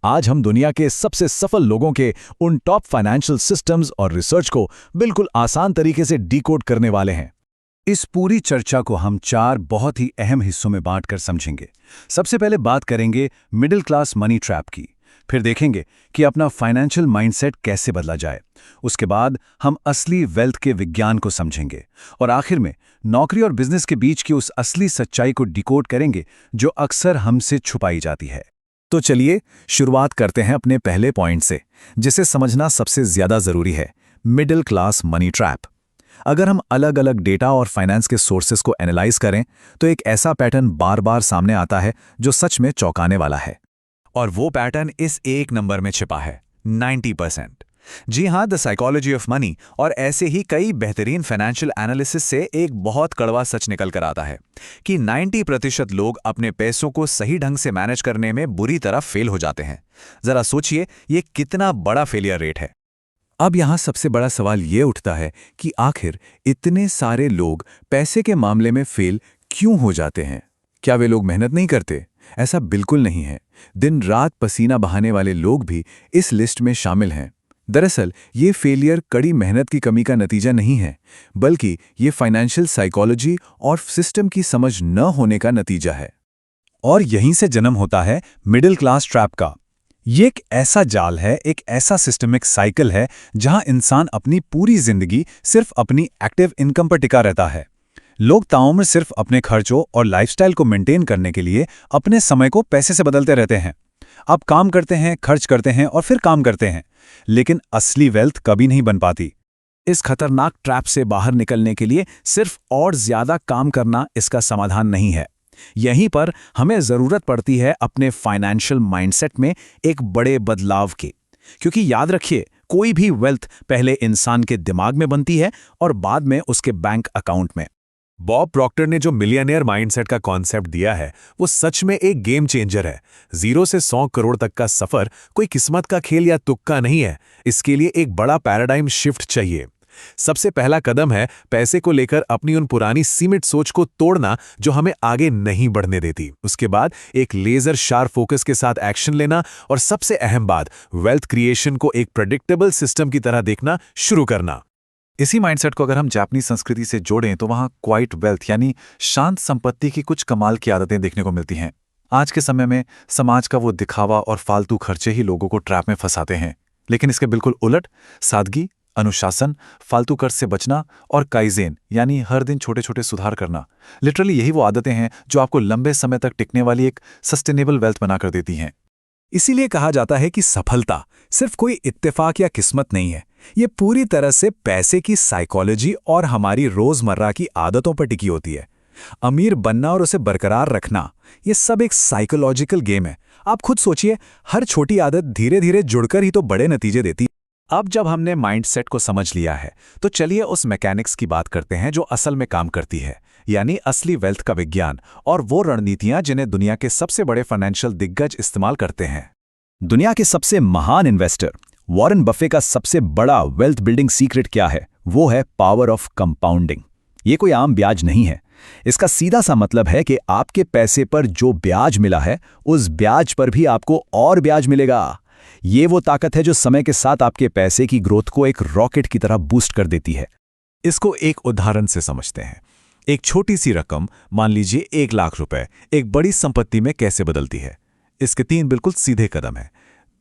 आज हम दुनिया के सबसे सफल लोगों के उन टॉप फाइनेंशियल सिस्टम्स और रिसर्च को बिल्कुल आसान तरीके से डिकोड करने वाले हैं। इस पूरी चर्चा को हम 4 बहुत ही अहम हिस्सों में बांटकर समझेंगे। सबसे पहले बात करेंगे मिडिल क्लास मनी ट्रैप की, फिर देखेंगे कि अपना फाइनेंशियल माइंडसेट कैसे बदला जाए। उसके बाद हम असली वेल्थ के विज्ञान को समझेंगे और आखिर में नौकरी और बिजनेस के बीच की उस असली सच्चाई को डिकोड करेंगे जो अक्सर हमसे छुपाई जाती है। तो चलिए शुरुआत करते हैं अपने पहले पॉइंट से, जिसे समझना सबसे ज्यादा जरूरी है, मिडिल क्लास मनी ट्रैप। अगर हम अलग अलग डेटा और फाइनेंस के सोर्सेस को एनालाइज करें तो एक ऐसा पैटर्न बार बार सामने आता है जो सच में चौंकाने वाला है। और वो पैटर्न इस एक नंबर में छिपा है, 90%। जी हाँ, द साइकोलॉजी ऑफ मनी और ऐसे ही कई बेहतरीन फाइनेंशियल एनालिसिस से एक बहुत कड़वा सच निकल कर आता है कि 90% लोग अपने पैसों को सही ढंग से मैनेज करने में बुरी तरह फेल हो जाते हैं। जरा सोचिए, ये कितना बड़ा फेलियर रेट है। अब यहाँ सबसे बड़ा सवाल ये उठता है कि आखिर इतने सारे लोग पैसे के मामले में फेल क्यों हो जाते हैं? क्या वे लोग मेहनत नहीं करते? ऐसा बिल्कुल नहीं है। दिन रात पसीना बहाने वाले लोग भी इस लिस्ट में शामिल हैं। दरअसल ये फेलियर कड़ी मेहनत की कमी का नतीजा नहीं है, बल्कि ये फाइनेंशियल साइकोलॉजी और सिस्टम की समझ न होने का नतीजा है। और यहीं से जन्म होता है मिडिल क्लास ट्रैप का। ये एक ऐसा जाल है, एक ऐसा सिस्टमिक साइकिल है जहां इंसान अपनी पूरी जिंदगी सिर्फ अपनी एक्टिव इनकम पर टिका रहता है। लोग ताउम्र सिर्फ अपने खर्चों और लाइफस्टाइल को मेंटेन करने के लिए अपने समय को पैसे से बदलते रहते हैं। आप काम करते हैं, खर्च करते हैं और फिर काम करते हैं, लेकिन असली वेल्थ कभी नहीं बन पाती। इस खतरनाक ट्रैप से बाहर निकलने के लिए सिर्फ और ज्यादा काम करना इसका समाधान नहीं है। यहीं पर हमें जरूरत पड़ती है अपने फाइनेंशियल माइंडसेट में एक बड़े बदलाव की, क्योंकि याद रखिए, कोई भी वेल्थ पहले इंसान के दिमाग में बनती है और बाद में उसके बैंक अकाउंट में। बॉब प्रॉक्टर ने जो मिलियनेयर माइंडसेट का कॉन्सेप्ट दिया है वो सच में एक गेम चेंजर है। 0 से 100 करोड़ तक का सफर कोई किस्मत का खेल या तुक्का नहीं है। इसके लिए एक बड़ा पैराडाइम शिफ्ट चाहिए। सबसे पहला कदम है पैसे को लेकर अपनी उन पुरानी सीमित सोच को तोड़ना जो हमें आगे नहीं बढ़ने देती। उसके बाद एक लेजर शार्प फोकस के साथ एक्शन लेना और सबसे अहम बात, वेल्थ क्रिएशन को एक प्रेडिक्टेबल सिस्टम की तरह देखना शुरू करना। इसी माइंडसेट को अगर हम जापानी संस्कृति से जोड़ें तो वहाँ क्वाइट वेल्थ यानी शांत संपत्ति की कुछ कमाल की आदतें देखने को मिलती हैं। आज के समय में समाज का वो दिखावा और फालतू खर्चे ही लोगों को ट्रैप में फंसाते हैं, लेकिन इसके बिल्कुल उलट सादगी, अनुशासन, फालतू खर्च से बचना और काइजेन यानी हर दिन छोटे छोटे सुधार करना, लिटरली यही वो आदतें हैं जो आपको लंबे समय तक टिकने वाली एक सस्टेनेबल वेल्थ बनाकर देती हैं। इसीलिए कहा जाता है कि सफलता सिर्फ कोई इत्तेफाक या किस्मत नहीं है, ये पूरी तरह से पैसे की साइकोलॉजी और हमारी रोजमर्रा की आदतों पर टिकी होती है। अमीर बनना और उसे बरकरार रखना, ये सब एक साइकोलॉजिकल गेम है। आप खुद सोचिए, हर छोटी आदत धीरे धीरे जुड़कर ही तो बड़े नतीजे देती है। अब जब हमने माइंडसेट को समझ लिया है तो चलिए उस मैकेनिक्स की बात करते हैं जो असल में काम करती है, यानी असली वेल्थ का विज्ञान और वो रणनीतियां जिन्हें दुनिया के सबसे बड़े फाइनेंशियल दिग्गज इस्तेमाल करते हैं। दुनिया के सबसे महान इन्वेस्टर वॉरेन बफे का सबसे बड़ा वेल्थ बिल्डिंग सीक्रेट क्या है? वो है पावर ऑफ कंपाउंडिंग। ये कोई आम ब्याज नहीं है। इसका सीधा सा मतलब है कि आपके पैसे पर जो ब्याज मिला है उस ब्याज पर भी आपको और ब्याज मिलेगा। ये वो ताकत है जो समय के साथ आपके पैसे की ग्रोथ को एक रॉकेट की तरह बूस्ट कर देती है। इसको एक उदाहरण से समझते हैं। एक छोटी सी रकम, मान लीजिए 1 लाख रुपए, एक बड़ी संपत्ति में कैसे बदलती है? इसके 3 बिल्कुल सीधे कदम हैं।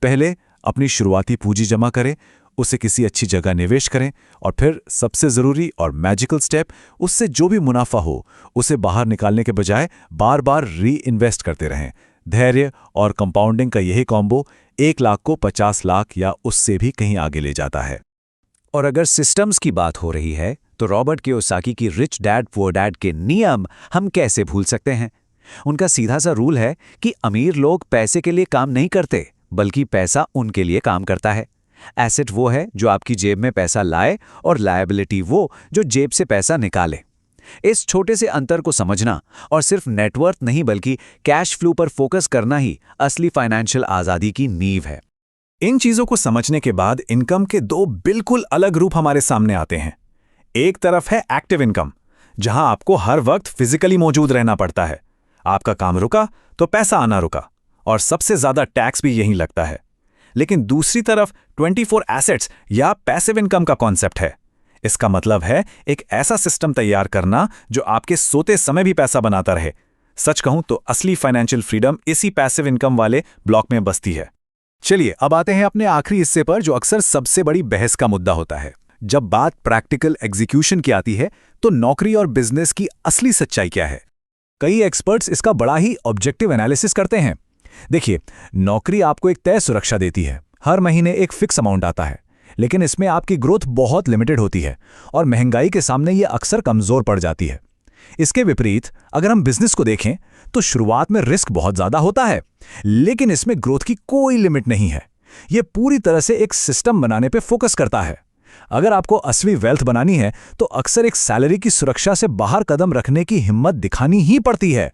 पहले अपनी शुरुआती पूंजी जमा करें, उसे किसी अच्छी जगह निवेश करें और फिर सबसे जरूरी और मैजिकल स्टेप, उससे जो भी मुनाफा हो उसे बाहर निकालने के बजाय बार बार री इन्वेस्ट करते रहें। धैर्य और कंपाउंडिंग का यही कॉम्बो 1 लाख को 50 लाख या उससे भी कहीं आगे ले जाता है। और अगर सिस्टम्स की बात हो रही है तो रॉबर्ट कियोसाकी की रिच डैड पुअर डैड के नियम हम कैसे भूल सकते हैं? उनका सीधा सा रूल है कि अमीर लोग पैसे के लिए काम नहीं करते, बल्कि पैसा उनके लिए काम करता है। एसेट वो है जो आपकी जेब में पैसा लाए और लायबिलिटी वो जो जेब से पैसा निकाले। इस छोटे से अंतर को समझना और सिर्फ नेटवर्थ नहीं बल्कि कैश फ्लो पर फोकस करना ही असली फाइनेंशियल आजादी की नींव है। इन चीजों को समझने के बाद इनकम के 2 बिल्कुल अलग रूप हमारे सामने आते हैं। एक तरफ है एक्टिव इनकम, जहां आपको हर वक्त फिजिकली मौजूद रहना पड़ता है। आपका काम रुका तो पैसा आना रुका। और सबसे ज्यादा टैक्स भी यहीं लगता है। लेकिन दूसरी तरफ 24 एसेट्स या पैसिव इनकम का कॉन्सेप्ट है। इसका मतलब है एक ऐसा सिस्टम तैयार करना जो आपके सोते समय भी पैसा बनाता रहे। सच कहूं तो असली फाइनेंशियल फ्रीडम इसी पैसिव इनकम वाले ब्लॉक में बसती है। चलिए अब आते हैं अपने आखिरी हिस्से पर, जो अक्सर सबसे बड़ी बहस का मुद्दा होता है। जब बात प्रैक्टिकल एग्जीक्यूशन की आती है तो नौकरी और बिजनेस की असली सच्चाई क्या है? कई एक्सपर्ट्स इसका बड़ा ही ऑब्जेक्टिव एनालिसिस करते हैं। देखिए, नौकरी आपको एक तय सुरक्षा देती है, हर महीने एक फिक्स अमाउंट आता है, लेकिन इसमें आपकी ग्रोथ बहुत लिमिटेड होती है और महंगाई के सामने ये अक्सर कमजोर पड़ जाती है। इसके विपरीत अगर हम बिजनेस को देखें तो शुरुआत में रिस्क बहुत ज्यादा होता है, लेकिन इसमें ग्रोथ की कोई लिमिट नहीं है। यह पूरी तरह से एक सिस्टम बनाने पे फोकस करता है। अगर आपको असली वेल्थ बनानी है तो अक्सर एक सैलरी की सुरक्षा से बाहर कदम रखने की हिम्मत दिखानी ही पड़ती है।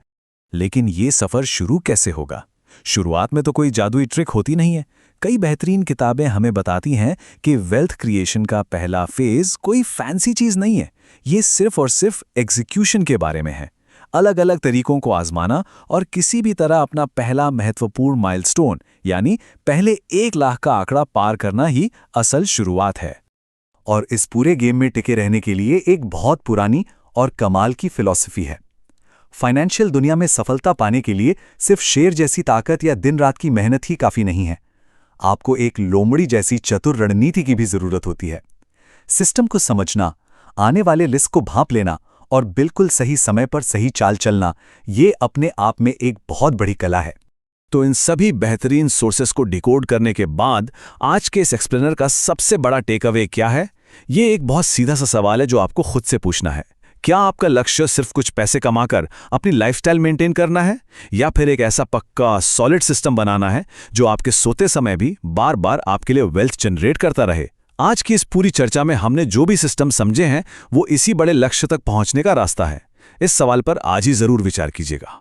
लेकिन ये सफर शुरू कैसे होगा? शुरुआत में तो कोई जादुई ट्रिक होती नहीं है। कई बेहतरीन किताबें हमें बताती हैं कि वेल्थ क्रिएशन का पहला फेज कोई फैंसी चीज नहीं है। ये सिर्फ और सिर्फ एग्जीक्यूशन के बारे में है। अलग अलग तरीकों को आजमाना और किसी भी तरह अपना पहला महत्वपूर्ण माइलस्टोन यानी पहले 1 लाख का आंकड़ा पार करना ही असल शुरुआत है। और इस पूरे गेम में टिके रहने के लिए एक बहुत पुरानी और कमाल की फिलॉसफी है। फाइनेंशियल दुनिया में सफलता पाने के लिए सिर्फ शेर जैसी ताकत या दिन रात की मेहनत ही काफी नहीं है। आपको एक लोमड़ी जैसी चतुर रणनीति की भी जरूरत होती है। सिस्टम को समझना, आने वाले लिस्ट को भांप लेना और बिल्कुल सही समय पर सही चाल चलना, ये अपने आप में एक बहुत बड़ी कला है। तो इन सभी बेहतरीन सोर्सेस को डिकोड करने के बाद आज के इस एक्सप्लेनर का सबसे बड़ा टेक अवे क्या है? ये एक बहुत सीधा सा सवाल है जो आपको खुद से पूछना है। क्या आपका लक्ष्य सिर्फ कुछ पैसे कमाकर अपनी लाइफस्टाइल मेंटेन करना है, या फिर एक ऐसा पक्का सॉलिड सिस्टम बनाना है जो आपके सोते समय भी बार बार आपके लिए वेल्थ जनरेट करता रहे? आज की इस पूरी चर्चा में हमने जो भी सिस्टम समझे हैं वो इसी बड़े लक्ष्य तक पहुंचने का रास्ता है। इस सवाल पर आज ही जरूर विचार कीजिएगा।